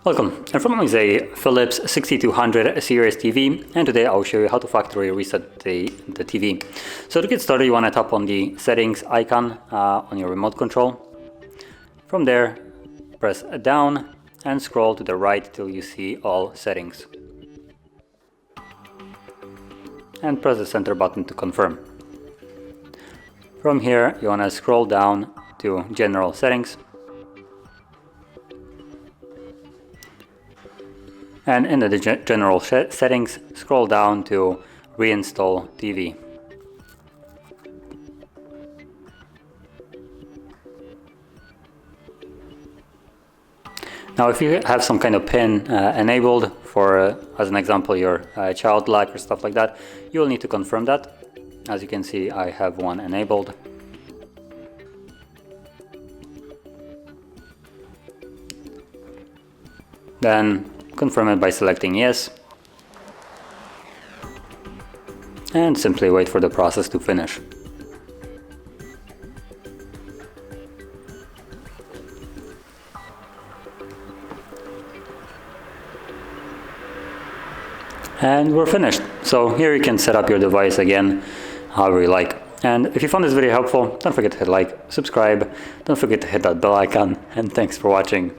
Welcome, and from me is a Phillips 6200 series TV, and today I'll show you how to factory reset the TV. So to get started, you want to tap on the settings icon on your remote control. From there, press down and scroll to the right till you see all settings. And press the center button to confirm. From here, you want to scroll down to general settings. And in the general settings, scroll down to reinstall TV. Now, if you have some kind of pin enabled for, as an example, your child lock or stuff like that, you will need to confirm that. As you can see, I have one enabled. Then confirm it by selecting yes, and simply wait for the process to finish. And we're finished. So here you can set up your device again however you like. And if you found this video helpful, don't forget to hit like, subscribe, don't forget to hit that bell icon, and thanks for watching.